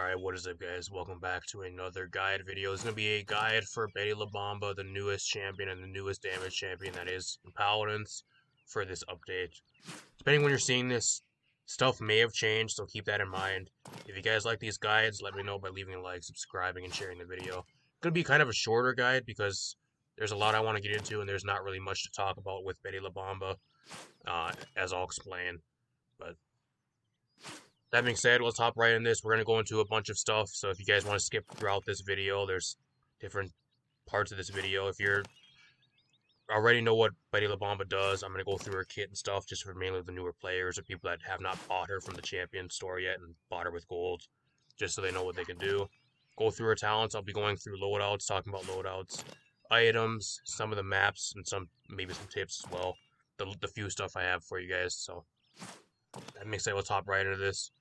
Alright, what is up guys? Welcome back to another guide video. It's going to be a guide for Betty La Bomba, the newest champion and the newest damage champion that is in Paladins for this update. Depending when you're seeing this, stuff may have changed, so keep that in mind. If you guys like these guides, let me know by leaving a like, subscribing, and sharing the video. It's going to be kind of a shorter guide because there's a lot I want to get into and there's not really much to talk about with Betty La Bomba, as I'll explain. But that being said, let's hop right in this. We're going to go into a bunch of stuff, so if you guys want to skip throughout this video, there's different parts of this video. If you already know what Betty La Bomba does, I'm going to go through her kit and stuff just for mainly the newer players or people that have not bought her from the champion store yet and bought her with gold, just so they know what they can do. Go through her talents. I'll be going through loadouts, talking about loadouts, items, some of the maps, and maybe some tips as well. The few stuff I have for you guys, so that makes sense. Let's hop right into this.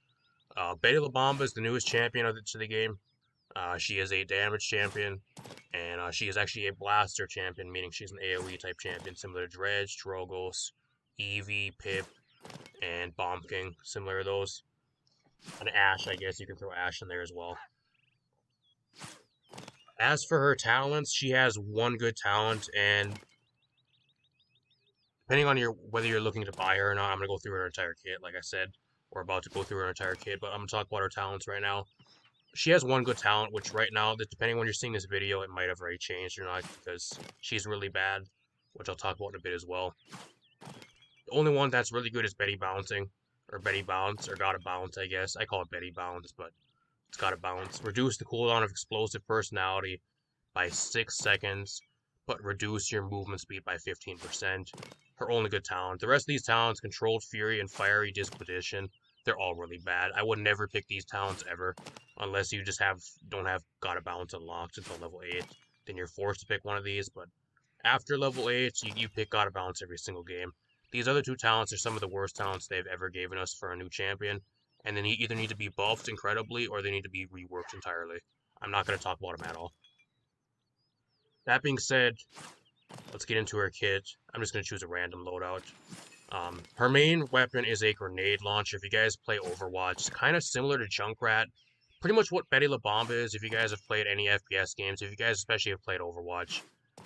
Betty La Bomba is the newest champion to the game. She is a damage champion, and she is actually a blaster champion, meaning she's an AoE type champion, similar to Dredge, Trogos, Eevee, Pip, and Bomb King, similar to those. And Ashe, I guess you can throw Ashe in there as well. As for her talents, she has one good talent, and depending on whether you're looking to buy her or not, I'm going to go through her entire kit, like I said. We're about to go through her entire kit, but I'm going to talk about her talents right now. She has one good talent, which right now, depending on when you're seeing this video, it might have already changed or not, because she's really bad, which I'll talk about in a bit as well. The only one that's really good is Betty Bouncing, or Betty Bounce, or Gotta Bounce, I guess. I call it Betty Bounce, but it's Gotta Bounce. Reduce the cooldown of Explosive Personality by 6 seconds, but reduce your movement speed by 15%. Her only good talent. The rest of these talents, Controlled Fury and Fiery Disposition, they're all really bad. I would never pick these talents ever, unless you just don't have Gotta Bounce unlocked until level 8. Then you're forced to pick one of these, but after level 8, you pick Gotta Bounce every single game. These other two talents are some of the worst talents they've ever given us for a new champion, and they either need to be buffed incredibly or they need to be reworked entirely. I'm not going to talk about them at all. That being said, let's get into her kit. I'm just going to choose a random loadout. Her main weapon is a grenade launcher. If you guys play Overwatch, kind of similar to Junkrat. Pretty much what Betty La Bomba is, if you guys have played any FPS games, if you guys especially have played Overwatch.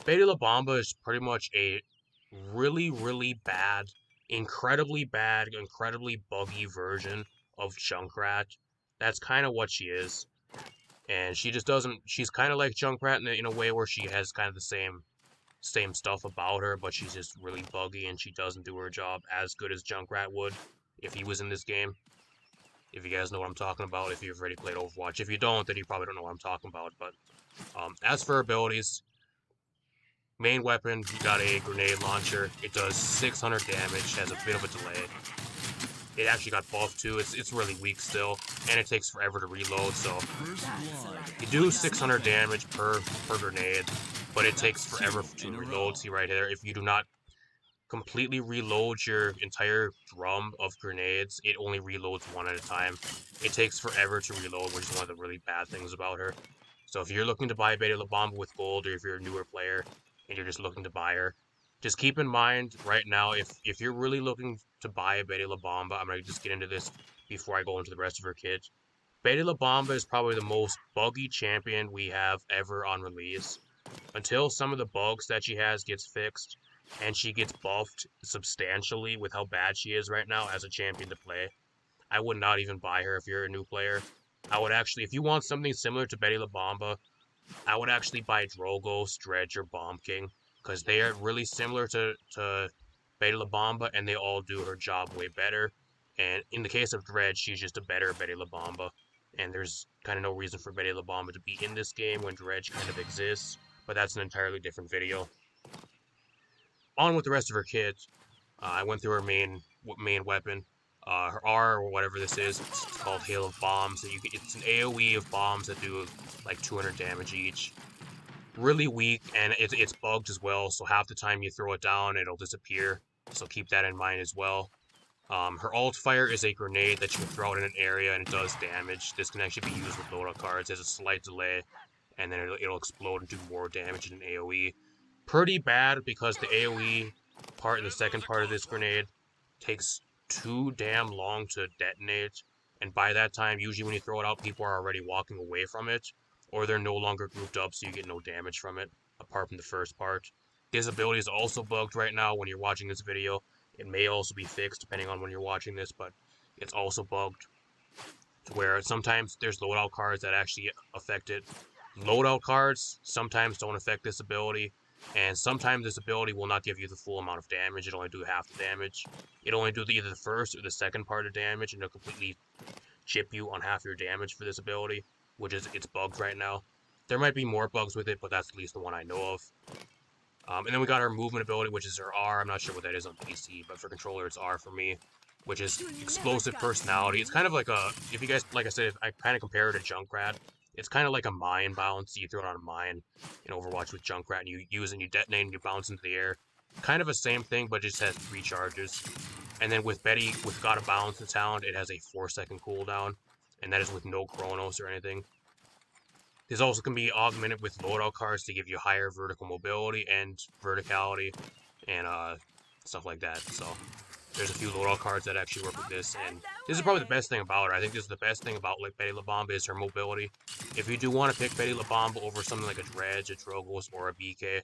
Betty La Bomba is pretty much a really, really bad, incredibly buggy version of Junkrat. That's kind of what she is. And she just doesn't, she's kind of like Junkrat in a way where she has kind of the same stuff about her, but she's just really buggy and she doesn't do her job as good as Junkrat would if he was in this game. If you guys know what I'm talking about, if you've already played Overwatch. If you don't, then you probably don't know what I'm talking about. But as for abilities, main weapon, you got a grenade launcher. It does 600 damage, has a bit of a delay. It actually got buffed too. It's really weak still, and it takes forever to reload. So you do 600 damage per grenade, but it takes forever to reload. See right here, if you do not completely reload your entire drum of grenades, it only reloads one at a time. It takes forever to reload, which is one of the really bad things about her. So if you're looking to buy Betty La Bomba with gold, or if you're a newer player and you're just looking to buy her, just keep in mind right now, if you're really looking to buy a Betty La Bomba, I'm going to just get into this before I go into the rest of her kit. Betty La Bomba is probably the most buggy champion we have ever on release. Until some of the bugs that she has gets fixed, and she gets buffed substantially with how bad she is right now as a champion to play, I would not even buy her if you're a new player. I would actually, if you want something similar to Betty La Bomba, I would actually buy Drogos, Dredge, or Bomb King, because they are really similar to Betty La Bomba, and they all do her job way better. And in the case of Dredge, she's just a better Betty La Bomba, and there's kind of no reason for Betty La Bomba to be in this game when Dredge kind of exists, but that's an entirely different video. On with the rest of her kit. I went through her main weapon. Her R, or whatever this is, it's called Hail of Bombs. So it's an AoE of bombs that do like 200 damage each. Really weak, and it's bugged as well, so half the time you throw it down, it'll disappear. So keep that in mind as well. Her alt fire is a grenade that you can throw out in an area, and it does damage. This can actually be used with loadout cards. There's a slight delay, and then it'll explode and do more damage in an AoE. Pretty bad, because the AoE part, the second part of this grenade, takes too damn long to detonate, And by that time, usually when you throw it out, people are already walking away from it, or they're no longer grouped up, so you get no damage from it, apart from the first part. This ability is also bugged right now when you're watching this video. It may also be fixed depending on when you're watching this, but it's also bugged to where sometimes there's loadout cards that actually affect it. Loadout cards sometimes don't affect this ability, and sometimes this ability will not give you the full amount of damage. It'll only do half the damage. It'll only do either the first or the second part of damage, and it'll completely chip you on half your damage for this ability, which is it's bugged right now. There might be more bugs with it, but that's at least the one I know of. And then we got our movement ability, which is our R. I'm not sure what that is on PC, but for controller, it's R for me, which is explosive personality. It's kind of like a, if you guys, like I said, I kind of compare it to Junkrat. It's kind of like a mine bounce. You throw it on a mine in Overwatch with Junkrat, and you use it, and you detonate, and you bounce into the air. Kind of the same thing, but it just has 3 charges. And then with Betty, with Gotta Bounce the talent, it has a 4-second cooldown, and that is with no Chronos or anything. This also can be augmented with loadout cards to give you higher vertical mobility and verticality and stuff like that. So there's a few loadout cards that actually work with this, and this is probably the best thing about her. I think this is the best thing about like Betty La Bomba is her mobility. If you do want to pick Betty La Bomba over something like a Dredge, a Drogos, or a BK,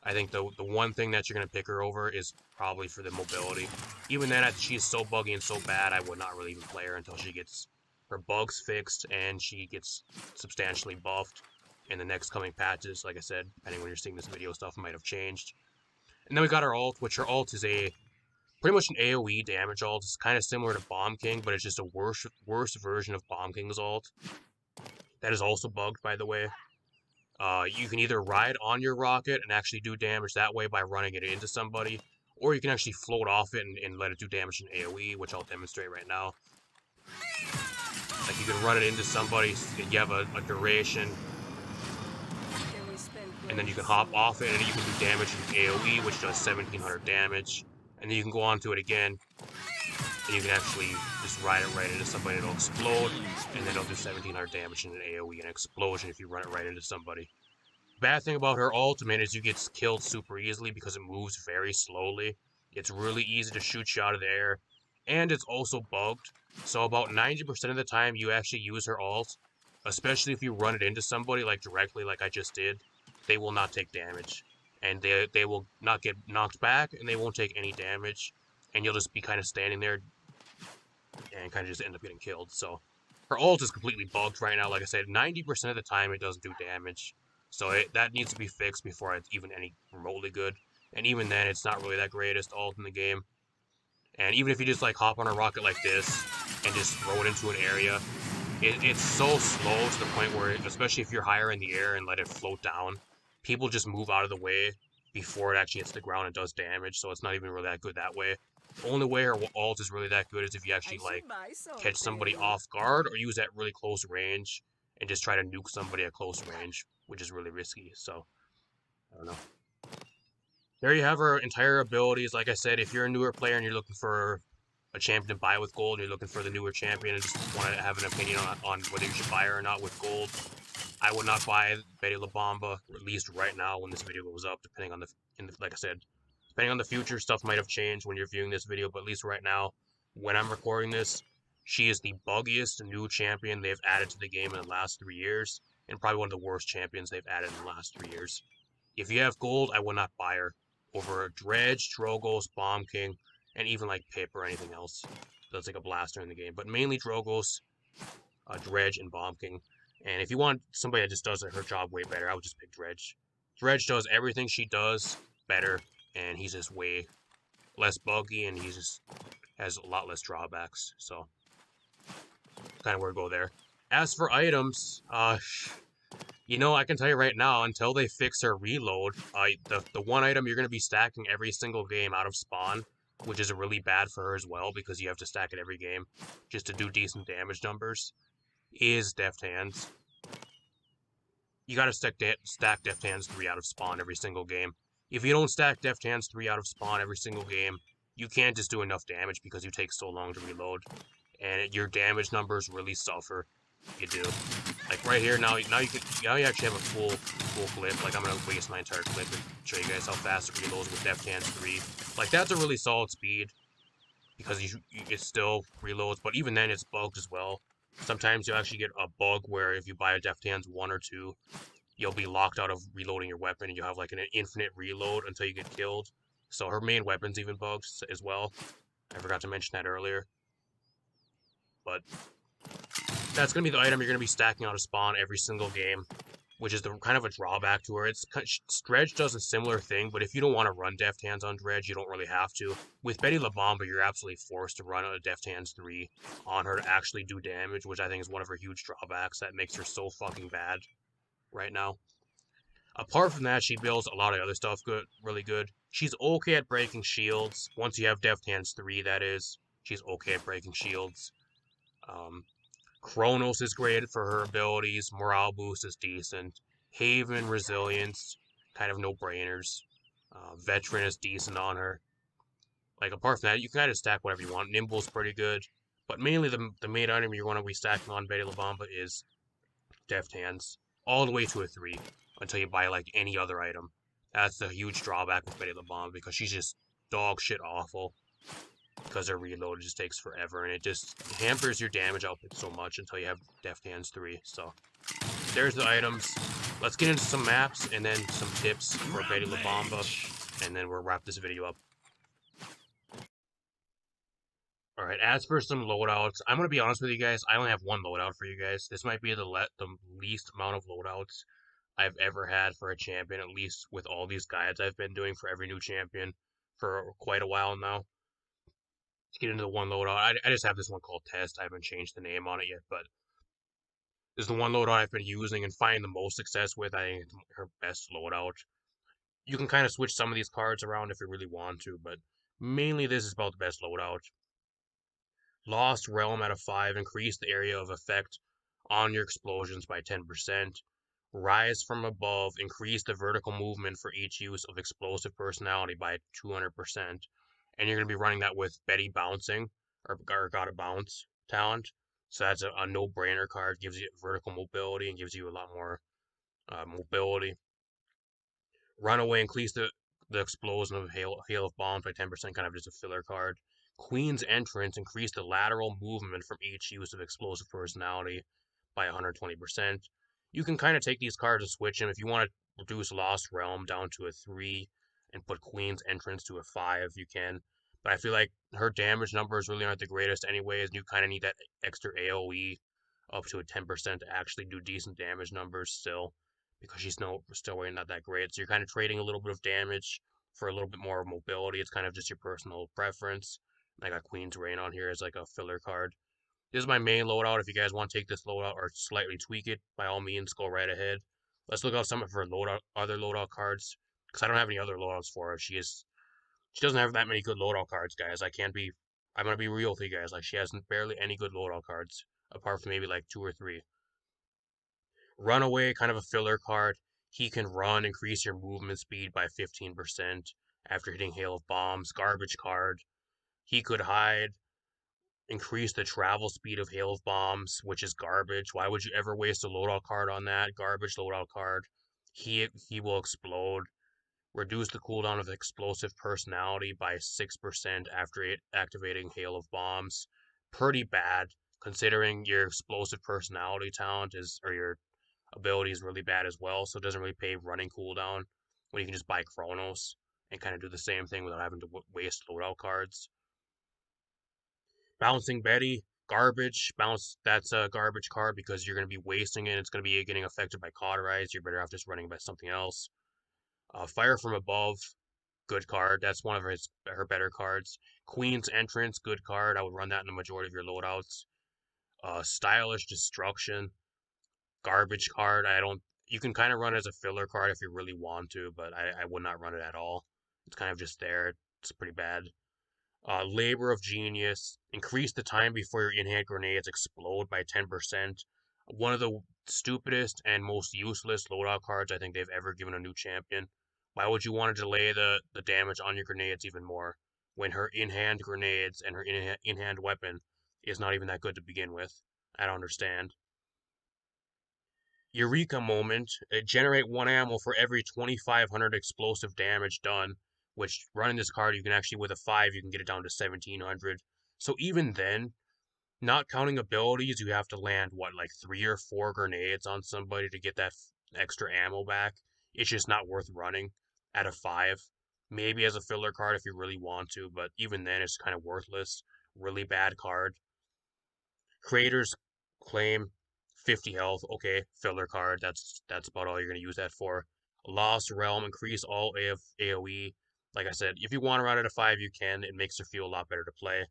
I think the one thing that you're going to pick her over is probably for the mobility. Even then, she's so buggy and so bad, I would not really even play her until she gets her bugs fixed and she gets substantially buffed in the next coming patches. Like I said, depending when you're seeing this video, stuff might have changed. And then we got our ult, which her ult is pretty much an AoE damage ult. It's kind of similar to Bomb King, but it's just a worse version of Bomb King's ult. That is also bugged, by the way. You can either ride on your rocket and actually do damage that way by running it into somebody, or you can actually float off it and let it do damage in AoE, which I'll demonstrate right now. Like, you can run it into somebody, and you have a duration, and then you can hop off it, and you can do damage in AoE, which does 1700 damage, and then you can go onto it again, and you can actually just ride it right into somebody, and it'll explode, and then it'll do 1700 damage in an AoE, an explosion, if you run it right into somebody. Bad thing about her ultimate is you get killed super easily because it moves very slowly. It's really easy to shoot you out of the air, and it's also bugged. So about 90% of the time you actually use her ult, especially if you run it into somebody like directly like I just did, they will not take damage. And they will not get knocked back, and they won't take any damage. And you'll just be kind of standing there and kind of just end up getting killed. So her ult is completely bugged right now. Like I said, 90% of the time it doesn't do damage. So that needs to be fixed before it's even any remotely good. And even then, it's not really that greatest ult in the game. And even if you just like hop on a rocket like this and just throw it into an area, it's so slow to the point where, especially if you're higher in the air and let it float down, people just move out of the way before it actually hits the ground and does damage. So it's not even really that good that way. The only way her ult is really that good is if you actually like catch somebody off guard or use that really close range and just try to nuke somebody at close range, which is really risky. So I don't know. There you have her entire abilities. Like I said, if you're a newer player and you're looking for a champion to buy with gold, and you're looking for the newer champion and just want to have an opinion on whether you should buy her or not with gold, I would not buy Betty La Bomba, at least right now when this video goes up, depending on like I said, depending on the future, stuff might have changed when you're viewing this video, but at least right now, when I'm recording this, she is the buggiest new champion they've added to the game in the last 3 years, and probably one of the worst champions they've added in the last 3 years. If you have gold, I would not buy her over Dredge, Drogos, Bomb King, and even like Pip or anything else that's like a blaster in the game. But mainly Drogos, Dredge, and Bomb King. And if you want somebody that just does her job way better, I would just pick Dredge. Dredge does everything she does better, and he's just way less buggy, and he just has a lot less drawbacks. So, kind of where to go there. As for items, you know, I can tell you right now, until they fix her reload, the one item you're going to be stacking every single game out of spawn, which is really bad for her as well, because you have to stack it every game just to do decent damage numbers, is Deft Hands. You got to stack Deft Hands 3 out of spawn every single game. If you don't stack Deft Hands 3 out of spawn every single game, you can't just do enough damage because you take so long to reload, and your damage numbers really suffer. You do. Like right here, now you actually have a full clip. Like I'm gonna waste my entire clip and show you guys how fast it reloads with Deft Hands 3. Like that's a really solid speed. because it still reloads, but even then it's bugged as well. Sometimes you'll actually get a bug where if you buy a Deft Hands 1 or 2, you'll be locked out of reloading your weapon and you'll have like an infinite reload until you get killed. So her main weapon's even bugged as well. I forgot to mention that earlier. But that's going to be the item you're going to be stacking out of spawn every single game, which is the kind of a drawback to her. Dredge does a similar thing, but if you don't want to run Deft Hands on Dredge, you don't really have to. With Betty La Bomba, you're absolutely forced to run a Deft Hands 3 on her to actually do damage, which I think is one of her huge drawbacks that makes her so fucking bad right now. Apart from that, she builds a lot of other stuff really good. She's okay at breaking shields. Once you have Deft Hands 3, that is. She's okay at breaking shields. Um, Chronos is great for her abilities. Morale boost is decent. Haven, Resilience, kind of no-brainers. Veteran is decent on her. Like, apart from that, you can kind of stack whatever you want. Nimble's pretty good. But mainly the main item you're going to be stacking on Betty La Bomba is Deft Hands. All the way to a 3 until you buy, like, any other item. That's the huge drawback with Betty La Bomba because she's just dog shit awful. Because her reload just takes forever and it just hampers your damage output so much until you have Deft Hands 3. So there's the items. Let's get into some maps and then some tips for Betty La Bomba, and then we'll wrap this video up. Alright, as for some loadouts, I'm going to be honest with you guys, I only have one loadout for you guys. This might be the least amount of loadouts I've ever had for a champion, at least with all these guides I've been doing for every new champion for quite a while now. To get into the one loadout, I just have this one called Test. I haven't changed the name on it yet, but this is the one loadout I've been using and finding the most success with. I think it's her best loadout. You can kind of switch some of these cards around if you really want to, but mainly this is about the best loadout. Lost Realm at a 5, increase the area of effect on your explosions by 10%. Rise from above, increase the vertical movement for each use of explosive personality by 200%. And you're going to be running that with Betty Bouncing, or Gotta Bounce talent. So that's a no-brainer card, gives you vertical mobility and gives you a lot more mobility. Runaway, increase the explosion of hail of bombs by 10%, kind of just a filler card. Queen's Entrance, increase the lateral movement from each use of explosive personality by 120%. You can kind of take these cards and switch them. If you want to reduce Lost Realm down to a 3 and put Queen's Entrance to a 5, you can. But I feel like her damage numbers really aren't the greatest anyways, and you kind of need that extra AoE up to a 10% to actually do decent damage numbers still, because she's still really not that great. So you're kind of trading a little bit of damage for a little bit more mobility. It's kind of just your personal preference. I got Queen's Reign on here as like a filler card. This is my main loadout. If you guys want to take this loadout or slightly tweak it, by all means, go right ahead. Let's look out some of her other loadout cards, because I don't have any other loadouts for her. She doesn't have that many good loadout cards, guys. I'm gonna be real with you guys. Like, she has barely any good loadout cards, apart from maybe like 2 or 3. Runaway, kind of a filler card. He can run, increase your movement speed by 15% after hitting Hail of Bombs. Garbage card. He could hide, increase the travel speed of Hail of Bombs, which is garbage. Why would you ever waste a loadout card on that? Garbage loadout card. He will explode. Reduce the cooldown of explosive personality by 6% after activating Hail of Bombs. Pretty bad, considering your explosive personality talent or your ability is really bad as well, so it doesn't really pay running cooldown when you can just buy Chronos and kind of do the same thing without having to waste loadout cards. Bouncing Betty, garbage. That's a garbage card because you're going to be wasting it. It's going to be getting affected by Cauterize. You're better off just running by something else. Fire from Above, good card. That's one of her better cards. Queen's Entrance, good card. I would run that in the majority of your loadouts. Stylish Destruction, garbage card. You can kind of run it as a filler card if you really want to, but I would not run it at all. It's kind of just there. It's pretty bad. Labor of Genius, increase the time before your in-hand grenades explode by 10%. One of the stupidest and most useless loadout cards I think they've ever given a new champion. Why would you want to delay the damage on your grenades even more when her in-hand grenades and her in-hand weapon is not even that good to begin with? I don't understand. Eureka Moment, generate 1 ammo for every 2,500 explosive damage done. which running this card, you can actually, with a 5, you can get it down to 1700. So even then, not counting abilities, you have to land, what, like 3 or 4 grenades on somebody to get that extra ammo back. It's just not worth running at a 5. Maybe as a filler card if you really want to, but even then, it's kind of worthless. Really bad card. Creators claim 50 health. Okay, filler card. That's about all you're gonna use that for. Lost Realm, increase all AoE. Like I said, if you want to run it at a 5, you can. It makes it feel a lot better to play,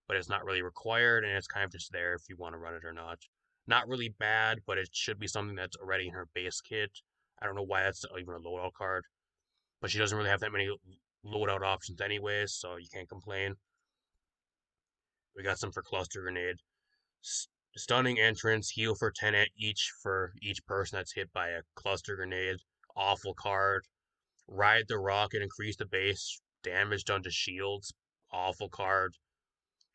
but it's not really required, and it's kind of just there if you want to run it or not. Not really bad, but it should be something that's already in her base kit. I don't know why that's even a loadout card, but she doesn't really have that many loadout options anyways, so you can't complain. We got some for Cluster Grenade. Stunning entrance, heal for 10 each for each person that's hit by a cluster grenade. Awful card. Ride the rocket, increase the base damage done to shields. Awful card.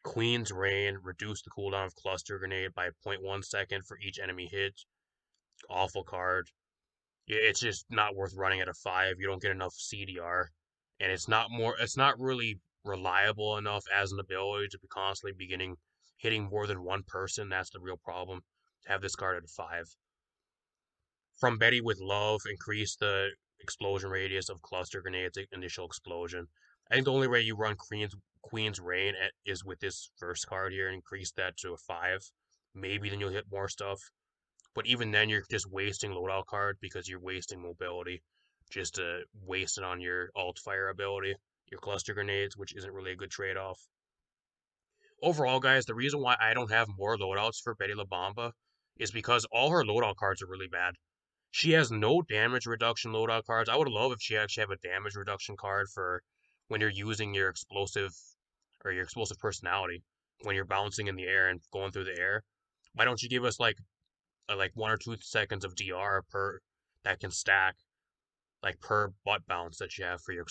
Queen's Reign, reduce the cooldown of cluster grenade by 0.1 second for each enemy hit. Awful card. It's just not worth running at a 5. You don't get enough CDR, and it's not really reliable enough as an ability to be constantly hitting more than one person. That's the real problem. To have this card at a 5. From Betty with Love, increase the explosion radius of cluster grenades initial explosion. I think the only way you run Queen's Reign is with this first card here, and increase that to a 5. Maybe then you'll hit more stuff. But even then, you're just wasting loadout card because you're wasting mobility just to waste it on your alt fire ability, your cluster grenades, which isn't really a good trade-off. Overall, guys, the reason why I don't have more loadouts for Betty La Bomba is because all her loadout cards are really bad. She has no damage reduction loadout cards. I would love if she actually have a damage reduction card for when you're using your explosive personality, when you're bouncing in the air and going through the air. Why don't you give us like 1 or 2 seconds of DR per that can stack like per butt bounce that you have for your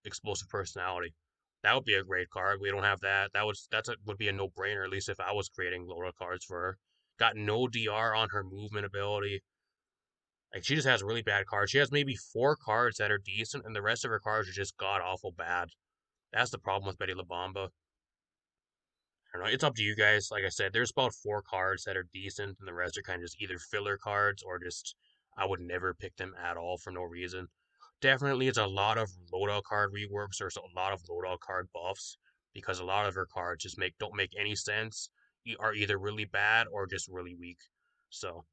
explosive personality. That would be a great card. We don't have that. Would be a no brainer. At least if I was creating loadout cards for her. Got no DR on her movement ability. Like she just has really bad cards. She has maybe 4 cards that are decent, and the rest of her cards are just god awful bad. That's the problem with Betty La Bomba. I don't know. It's up to you guys. Like I said, there's about 4 cards that are decent, and the rest are kind of just either filler cards or just I would never pick them at all for no reason. Definitely, it's a lot of loadout card reworks or a lot of loadout card buffs because a lot of her cards just don't make any sense. Are either really bad or just really weak. So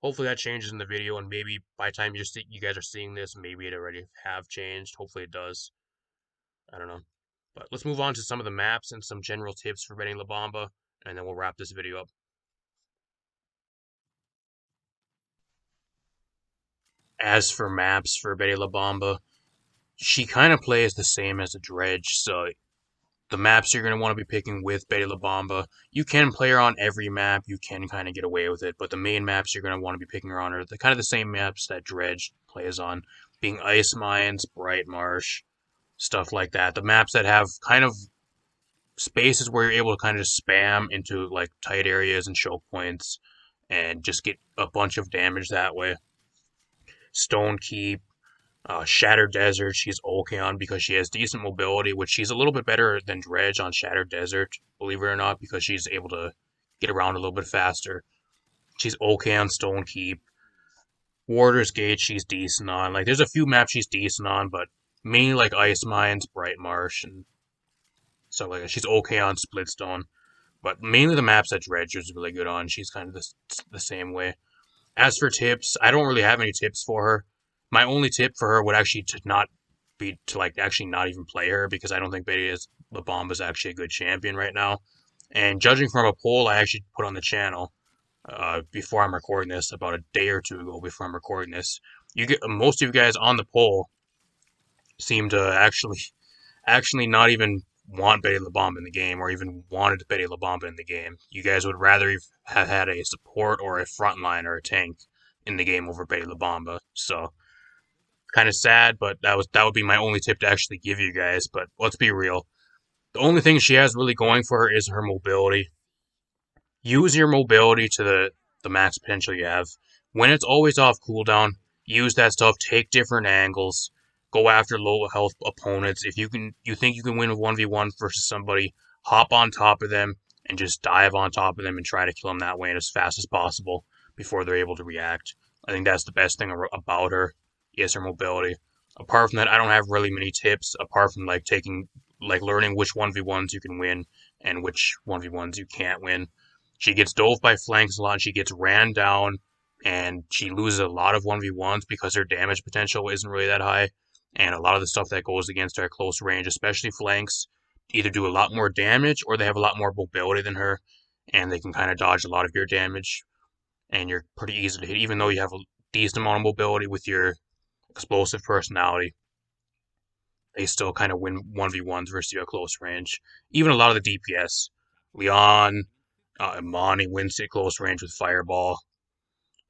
hopefully that changes in the video, and maybe by the time you guys are seeing this, maybe it already have changed. Hopefully it does. I don't know. But let's move on to some of the maps and some general tips for betting La Bomba, and then we'll wrap this video up. As for maps for Betty La Bomba, she kind of plays the same as a Dredge, so the maps you're going to want to be picking with Betty La Bomba, you can play her on every map, you can kind of get away with it, but the main maps you're going to want to be picking her on are kind of the same maps that Dredge plays on, being Ice Mines, Bright Marsh, stuff like that. The maps that have kind of spaces where you're able to kind of spam into like tight areas and choke points and just get a bunch of damage that way. Stone Keep, Shattered Desert, she's okay on because she has decent mobility, which she's a little bit better than Dredge on Shattered Desert, believe it or not, because she's able to get around a little bit faster. She's okay on Stone Keep. Warder's Gate, she's decent on. Like, there's a few maps she's decent on, but mainly like Ice Mines, Bright Marsh, and stuff like that. She's okay on Splitstone, but mainly the maps that Dredge is really good on. She's kind of the same way. As for tips, I don't really have any tips for her. My only tip for her would actually to like actually not even play her because I don't think Betty La Bomba is actually a good champion right now. And judging from a poll I actually put on the channel before I'm recording this, about a day or two ago before I'm recording this, you get most of you guys on the poll seem to actually not even want Betty La Bomba in the game or even wanted Betty La Bomba in the game. You guys would rather have had a support or a frontline or a tank in the game over Betty La Bomba. So kind of sad, but that would be my only tip to actually give you guys. But let's be real. The only thing she has really going for her is her mobility. Use your mobility to the max potential you have. When it's always off cooldown, use that stuff, take different angles, Go after low health opponents. If you think you can win a 1v1 versus somebody, hop on top of them and just dive on top of them and try to kill them that way as fast as possible before they're able to react. I think that's the best thing about her is her mobility. Apart from that, I don't have really many tips apart from learning which 1v1s you can win and which 1v1s you can't win. She gets dove by flanks a lot. She gets ran down and she loses a lot of 1v1s because her damage potential isn't really that high. And a lot of the stuff that goes against her at close range, especially flanks, either do a lot more damage or they have a lot more mobility than her, and they can kind of dodge a lot of your damage, and you're pretty easy to hit. Even though you have a decent amount of mobility with your explosive personality, they still kind of win 1v1s versus you at close range. Even a lot of the DPS, Leon, Imani wins at close range with Fireball.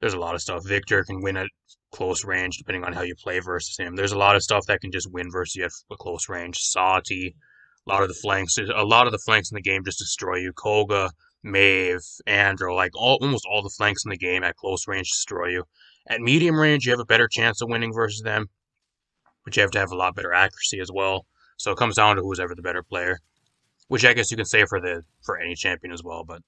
There's a lot of stuff. Victor can win at close range depending on how you play versus him. There's a lot of stuff that can just win versus you at close range. Sati, a lot of the flanks in the game just destroy you. Koga, Maeve, Andro, almost all the flanks in the game at close range destroy you. At medium range, you have a better chance of winning versus them, but you have to have a lot better accuracy as well. So it comes down to who's ever the better player, which I guess you can say for any champion as well. But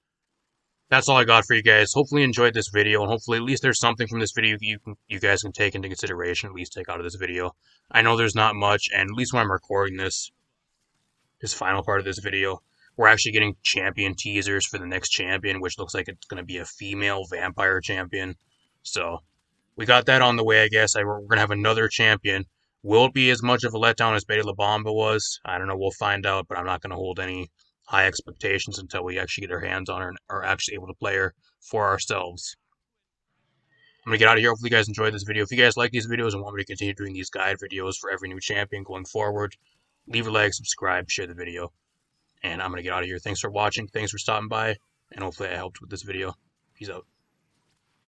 that's all I got for you guys. Hopefully you enjoyed this video, and hopefully at least there's something from this video you guys can take into consideration, at least take out of this video. I know there's not much, and at least when I'm recording this final part of this video, we're actually getting champion teasers for the next champion, which looks like it's going to be a female vampire champion. So we got that on the way, I guess. We're going to have another champion. Will it be as much of a letdown as Betty La Bomba was? I don't know. We'll find out, but I'm not going to hold any high expectations until we actually get our hands on her and are actually able to play her for ourselves. I'm going to get out of here. Hopefully you guys enjoyed this video. If you guys like these videos and want me to continue doing these guide videos for every new champion going forward, leave a like, subscribe, share the video. And I'm going to get out of here. Thanks for watching. Thanks for stopping by. And hopefully I helped with this video. Peace out.